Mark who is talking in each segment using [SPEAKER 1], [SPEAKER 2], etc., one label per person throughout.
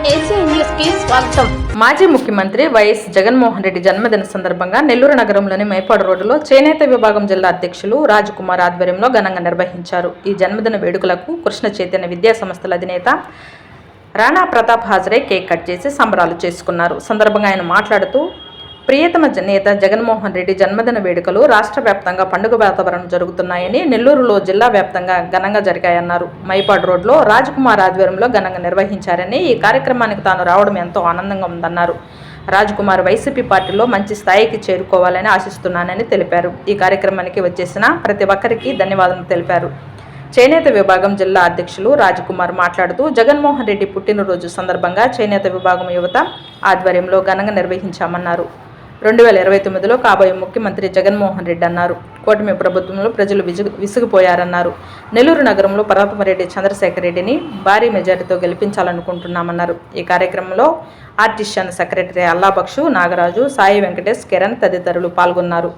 [SPEAKER 1] ACN news కి స్వాగతం.
[SPEAKER 2] మాజీ ముఖ్యమంత్రి వైఎస్ జగన్మోహన్ రెడ్డి జన్మదిన సందర్భంగా నెల్లూరు నగరంలోని మైపాడు రోడ్డులో చేనేత విభాగం జిల్లా అధ్యక్షులు రాజకుమార్ ఆధ్వర్యంలో ఘనంగా నిర్వహించారు. ఈ జన్మదిన వేడుకలకు కృష్ణ చైతన్య విద్యా సంస్థల అధినేత రాణా ప్రతాప్ హాజరై కేక్ కట్ చేసి సంబరాలు చేసుకున్నారు. సందర్భంగా ఆయన మాట్లాడుతూ ప్రియతమ నేత జగన్మోహన్ రెడ్డి జన్మదిన వేడుకలు రాష్ట్ర వ్యాప్తంగా పండుగ వాతావరణం జరుగుతున్నాయని, నెల్లూరులో జిల్లా వ్యాప్తంగా ఘనంగా జరిగాయన్నారు. మైపాడు రోడ్లో రాజకుమార్ ఆధ్వర్యంలో ఘనంగా నిర్వహించారని, ఈ కార్యక్రమానికి తాను రావడం ఎంతో ఆనందంగా ఉందన్నారు. రాజకుమార్ వైసీపీ పార్టీలో మంచి స్థాయికి చేరుకోవాలని ఆశిస్తున్నానని తెలిపారు. ఈ కార్యక్రమానికి వచ్చేసిన ప్రతి ఒక్కరికి ధన్యవాదాలు తెలిపారు. చేనేత విభాగం జిల్లా అధ్యక్షులు రాజకుమార్ మాట్లాడుతూ జగన్మోహన్ రెడ్డి పుట్టినరోజు సందర్భంగా చేనేత విభాగం యువత ఆధ్వర్యంలో ఘనంగా నిర్వహించామన్నారు. 2029లో కాబోయే ముఖ్యమంత్రి జగన్మోహన్ రెడ్డి అన్నారు. కూటమి ప్రభుత్వంలో ప్రజలు విసిగిపోయారన్నారు. నెల్లూరు నగరంలో పర్వతమరెడ్డి చంద్రశేఖర్ రెడ్డిని భారీ మెజారిటీతో గెలిపించాలనుకుంటున్నామన్నారు. ఈ కార్యక్రమంలో ఆర్టిషన్ సెక్రటరీ అల్లాబక్షు, నాగరాజు, సాయి వెంకటేష్, కిరణ్ తదితరులు పాల్గొన్నారు.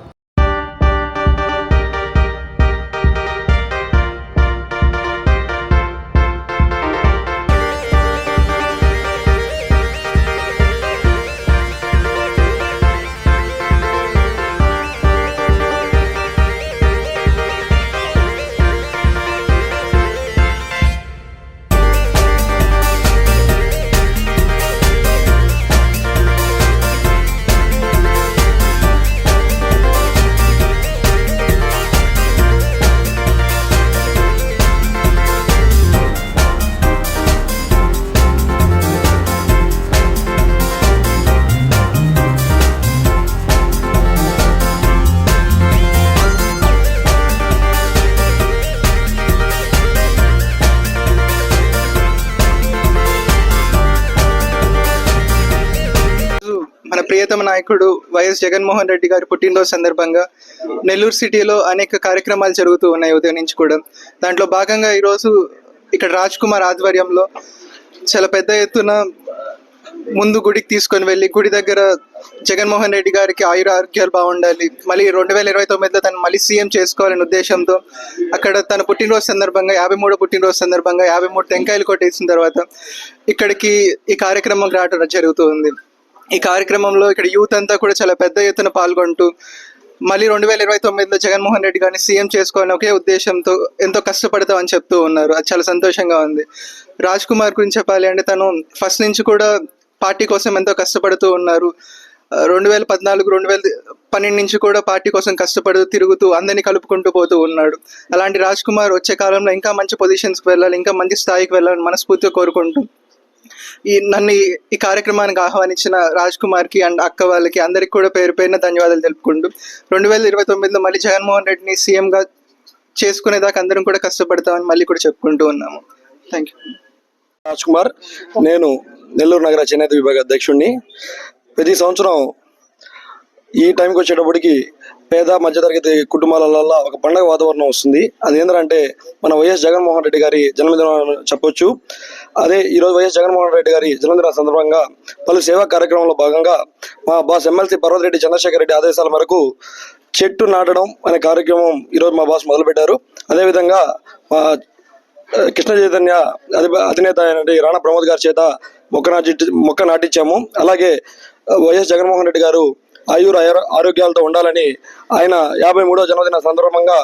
[SPEAKER 3] మన ప్రియతమ నాయకుడు వైఎస్ జగన్మోహన్ రెడ్డి గారి పుట్టినరోజు సందర్భంగా నెల్లూరు సిటీలో అనేక కార్యక్రమాలు జరుగుతూ ఉన్నాయి ఉదయం నుంచి కూడా. దాంట్లో భాగంగా ఈరోజు ఇక్కడ రాజ్కుమార్ ఆధ్వర్యంలో చాలా పెద్ద ఎత్తున ముందు గుడికి తీసుకొని వెళ్ళి గుడి దగ్గర జగన్మోహన్ రెడ్డి గారికి ఆరోగ్యాలు బాగుండాలి, మళ్ళీ 2029లో తను మళ్ళీ సీఎం చేసుకోవాలనే ఉద్దేశంతో అక్కడ తన పుట్టినరోజు సందర్భంగా 53వ పుట్టినరోజు సందర్భంగా 53 టెంకాయలు కొట్టేసిన తర్వాత ఇక్కడికి ఈ కార్యక్రమం రావడం జరుగుతూ ఉంది. ఈ కార్యక్రమంలో ఇక్కడ యూత్ అంతా కూడా చాలా పెద్ద ఎత్తున పాల్గొంటూ మళ్ళీ 2029లో జగన్మోహన్ రెడ్డి గారిని సీఎం చేసుకోవాలని ఒకే ఉద్దేశంతో ఎంతో కష్టపడతామని చెప్తూ ఉన్నారు. అది చాలా సంతోషంగా ఉంది. రాజ్కుమార్ గురించి చెప్పాలి అంటే తను ఫస్ట్ నుంచి కూడా పార్టీ కోసం ఎంతో కష్టపడుతూ ఉన్నారు. 2014, 2012 నుంచి కూడా పార్టీ కోసం కష్టపడుతూ తిరుగుతూ అందరినీ కలుపుకుంటూ పోతూ ఉన్నాడు. అలాంటి రాజ్కుమార్ వచ్చే కాలంలో ఇంకా మంచి పొజిషన్స్కి వెళ్ళాలి, ఇంకా మంచి స్థాయికి వెళ్ళాలని మనస్ఫూర్తిగా కోరుకుంటూ నన్ను ఈ కార్యక్రమానికి ఆహ్వానించిన రాజ్కుమార్కి అండ్ అక్క వాళ్ళకి అందరికి కూడా పేరు పేరున ధన్యవాదాలు తెలుపుకుంటూ 2029లో మళ్ళీ జగన్మోహన్ రెడ్డిని సీఎంగా చేసుకునేదాకా అందరం కూడా కష్టపడతామని మళ్ళీ కూడా చెప్పుకుంటూ ఉన్నాము. Thank you.
[SPEAKER 4] రాజ్కుమార్, నేను నెల్లూరు నగర చేనేత విభాగ అధ్యక్షుడిని. ప్రతి సంవత్సరం ఈ టైంకి వచ్చేటప్పటికి పేద మధ్యతరగతి కుటుంబాలలో ఒక పండగ వాతావరణం వస్తుంది. అదేంటంటే మన వైఎస్ జగన్మోహన్ రెడ్డి గారి జన్మదినం చెప్పొచ్చు. అదే ఈరోజు వైఎస్ జగన్మోహన్ రెడ్డి గారి జన్మదిన సందర్భంగా పలు సేవా కార్యక్రమంలో భాగంగా మా బాస్ ఎమ్మెల్సీ పర్వతరెడ్డి చంద్రశేఖర్ రెడ్డి ఆదేశాల మేరకు చెట్టు నాటడం అనే కార్యక్రమం ఈరోజు మా బాస్ మొదలుపెట్టారు. అదేవిధంగా మా కృష్ణ చైతన్య అధినేత అయిన రాణా ప్రమోద్ గారి చేత మొక్క నాటించాము. అలాగే వైఎస్ జగన్మోహన్ రెడ్డి గారు ఆరోగ్యాలతో ఉండాలని ఆయన 53వ జన్మదిన సందర్భంగా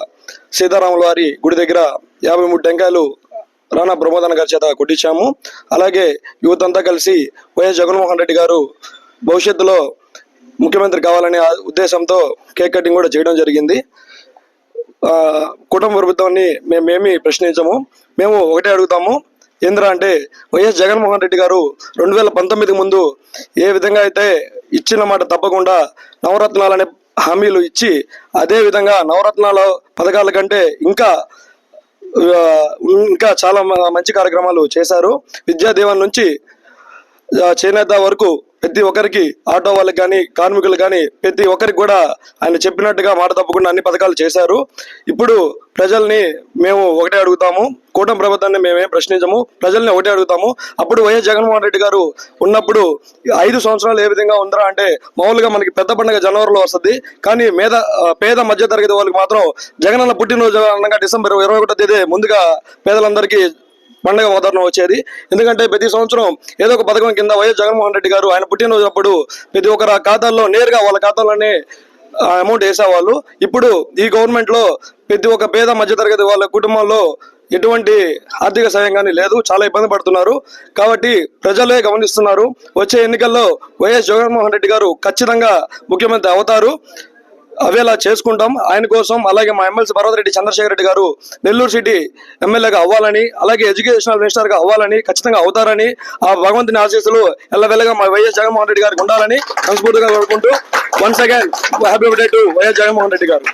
[SPEAKER 4] సీతారాముల వారి గుడి దగ్గర 53 టెంకాయలు రాణా ప్రమోదన్ గారి చేత కొట్టించాము. అలాగే యూత్ అంతా కలిసి వైఎస్ జగన్మోహన్ రెడ్డి గారు భవిష్యత్తులో ముఖ్యమంత్రి కావాలనే ఉద్దేశంతో కేక్ కటింగ్ కూడా చేయడం జరిగింది. కుటుంబ ప్రభుత్వాన్ని మేమేమి ప్రశ్నించము. మేము ఒకటే అడుగుతాము, ఏంద్రా అంటే వైఎస్ జగన్మోహన్ రెడ్డి గారు 2019 ముందు ఏ విధంగా అయితే ఇచ్చిన మాట తప్పకుండా నవరత్నాలనే హామీలు ఇచ్చి అదే విధంగా నవరత్నాల పథకాల కంటే ఇంకా చాలా మంచి కార్యక్రమాలు చేశారు. విద్యా దీవెన నుంచి చేనేత వరకు ప్రతి ఒక్కరికి, ఆటో వాళ్ళకి కానీ కార్మికులు కానీ ప్రతి ఒక్కరికి కూడా ఆయన చెప్పినట్టుగా మాట తప్పకుండా అన్ని పథకాలు చేశారు. ఇప్పుడు ప్రజల్ని మేము ఒకటే అడుగుతాము, కూటమి ప్రభుత్వాన్ని మేమేం ప్రశ్నించము, ప్రజల్ని ఒకటే అడుగుతాము. అప్పుడు వైఎస్ జగన్మోహన్ రెడ్డి గారు ఉన్నప్పుడు 5 సంవత్సరాలు ఏ విధంగా ఉందరా అంటే మామూలుగా మనకి పెద్ద పండుగ జనవరిలో వస్తుంది, కానీ పేద మధ్య తరగతి వాళ్ళకి మాత్రం జగనన్న పుట్టినరోజు అనగా డిసెంబర్ 21వ తేదీ ముందుగా పేదలందరికీ పండగ వాతావరణం వచ్చేది. ఎందుకంటే ప్రతి సంవత్సరం ఏదో ఒక పథకం కింద వైఎస్ జగన్మోహన్ రెడ్డి గారు ఆయన పుట్టినరోజు అప్పుడు ప్రతి ఒక్కరి ఖాతాల్లో నేరుగా వాళ్ళ ఖాతాలోనే అమౌంట్ వేసేవాళ్ళు. ఇప్పుడు ఈ గవర్నమెంట్ లో ప్రతి ఒక్క పేద మధ్యతరగతి వాళ్ళ కుటుంబంలో ఎటువంటి ఆర్థిక సాయం కానీ లేదు, చాలా ఇబ్బంది పడుతున్నారు. కాబట్టి ప్రజలే గమనిస్తున్నారు. వచ్చే ఎన్నికల్లో వైఎస్ జగన్మోహన్ రెడ్డి గారు ఖచ్చితంగా ముఖ్యమంత్రి అవుతారు. అవేలా చేసుకుంటాం ఆయన కోసం. అలాగే మా ఎమ్మెల్సీ పర్వతరెడ్డి చంద్రశేఖర్ రెడ్డి గారు నెల్లూరు సిటీ ఎమ్మెల్యేగా అవ్వాలని, అలాగే ఎడ్యుకేషనల్ మినిస్టర్గా అవ్వాలని, ఖచ్చితంగా అవుతారని, ఆ భగవంతుని ఆశీస్సులు ఎల్లవెల్లగా మా వైఎస్ జగన్మోహన్ రెడ్డి గారికి ఉండాలని మనస్ఫూర్తిగా కోరుకుంటూ once again happy birthday to YS Jaganmohan Reddy గారు.